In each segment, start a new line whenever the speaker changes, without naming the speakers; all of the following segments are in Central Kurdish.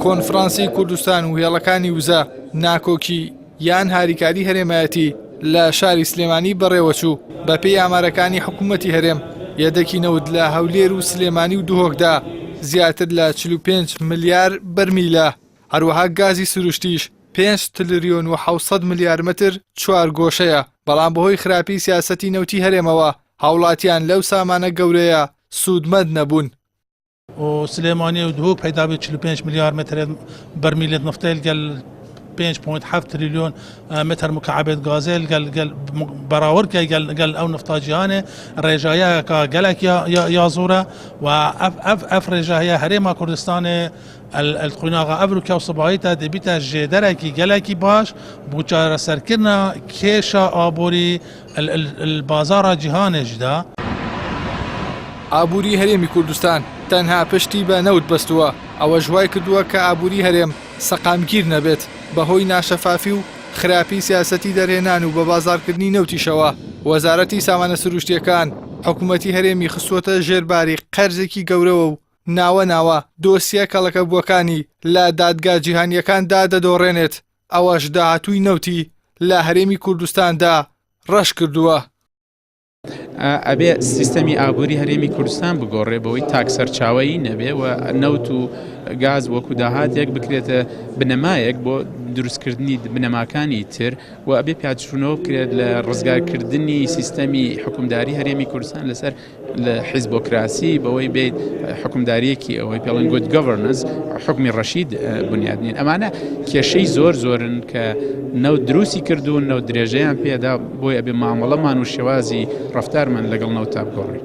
کۆنفرانسی کوردستان و هێڵەکانی وزە ناکۆکی یان هاریکاری هەرێمایەتی لە شاری سلێمانی بەڕێوەچوو بەپێی ئامارەکانی حکوومەتی هەرێم یەدەکی نەوت لە هەولێر و سلێمانی و دوهۆکدا زیاتر لە 45 ملیار بەرمیلە. هەروەها گازی سروشتیش 5 تریلیۆن و 700 ملیار متر چوار گۆشەیە. بەڵام بەهۆی خراپی سیاسەتی نەوتی هەرێمەوە هاوڵاتیان لەو سامانە گەورەیە سوودمەند نەبوون.
و سلێمانی و دووک پەیدا بێت 45 ملیار متر بەرمیلێت نفتەیل گەل 5.7 تریلیۆن متر مکعبێت گازێل گەل بەراورد گەل ئەو نفتا جیهانێ ڕێژایەکە گەلێک یا زۆرە و ئەف ڕێژایە هەرێما کوردستانێ القناغا ئەڤروکە و سباییتە دەبیتە ژێدەرێکی گەلێکی باش بۆ چارەسەرکردنا کێشە ئابووری البازارە جیهانێشدا.
ئابووری هەرێمی کوردستان تەنها پشتی بە نەوت بەستووە. ئەوە ژوای کردووە کە ئابووری هەرێم سەقامگیر نەبێت بەهۆی ناشەفافی و خراپی سیاسەتی دەرهێنان و بە بازارکردنی نەوتیشەوە. وەزارەتی سامانە سروشتیەکان حکوومەتی هەرێمی خستووەتە ژێرباری قەرزێکی گەورەوە و ناوە دۆسیە کەڵەکە بووەکانی لە دادگا جیهانیەکاندا دەدۆڕێنێت. ئەوەش داهاتووی نەوتی لە هەرێمی کوردستاندا ڕەش کردووە.
ئەبێ سیستەمی ئابووری هەرێمی کوردستان بگۆڕێ بەوەی تاکسەرچاوی نەبێ و نەوت و گاز وەکو داهاتێک بکرێتە بنەمایەک بۆ دروستکردنی بنەماکانی تر و ئەبێ پیادچوونەوە بکرێت لە ڕزگارکردنی سیستەمی حکومداری هەرێمی کوردستان لەسەر لە حیزبۆکراسی بەوەی بێت حکومداریەکی ئەوەی پێڵێن گود گڤەرنەنس حکمی ڕەشید بنیادنین. ئەمانە کێشەی زۆرن کە نەوت دروستی کردوون نەوت درێژەیان پێدا بۆی ئەبێ مامەڵەمان و شێوازی ڕەفتارمان لەگەڵ نەوتتا بگۆڕین.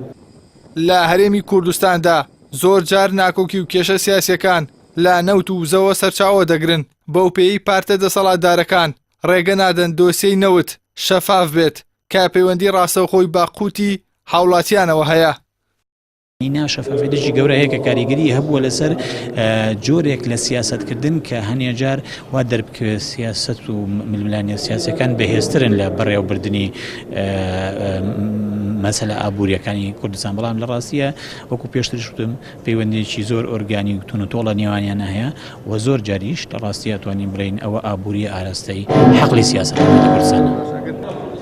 لە هەرێمی کوردستاندا زۆر جار ناکۆکی و کێشە سیاسیەکان لە نەوت و وزەوە سەرچاوە دەگرن. بەو پێی پارتە دەسەڵاتدارەکان ڕێگە نادەن دۆسیەی نەوت شەفاف بێت کە پەیوەندی ڕاستەوخۆی باقووتی هاوڵاتیانەوە هەیە.
ناشەفافێتێکی گەورە هەیە کە کاریگەری هەبووە لەسەر جۆرێک لە سیاسەتکردن کە هەنێ جار وا دەربکە سیاسەت و ململانیە سیاسەکان بەهێزترن لە بەڕێوەبردننی مەسەلە ئابوووریەکانی کوردستان. بەڵام لە ڕاستیە وەکو پێشترش وتم پەیوەندیێکی زۆر ئۆرگانی و تونوتۆڵە نێوانیان هەیە و زۆر جاریش لە ڕاستیە توانین بڵین ئەوە ئابووری ئاراستەی حەقلی سیاسەتەکانی کوردستانە.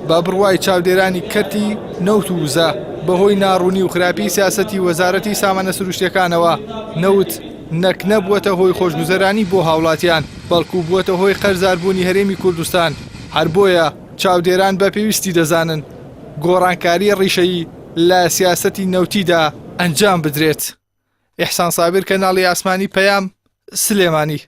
با بڕوای چاودێرانی کەرتی نەوت و وزە بەهۆی ناڕوونی و خراپی سیاسەتی وەزارەتی سامانە سروشتیەکانەوە نەوت نەک نەبووەتە هۆی خۆشگوزەرانی بۆ هاوڵاتیان بەڵکو بووەتە هۆی قەرزاربوونی هەرێمی کوردستان. هەر بۆیە چاودێران بە پێویستی دەزانن گۆڕانکاری ڕیشەیی لە سیاسەتی نەوتیدا ئەنجام بدرێت. ئیحسان سابر، کەناڵی ئاسمانی پەیام، سلێمانی.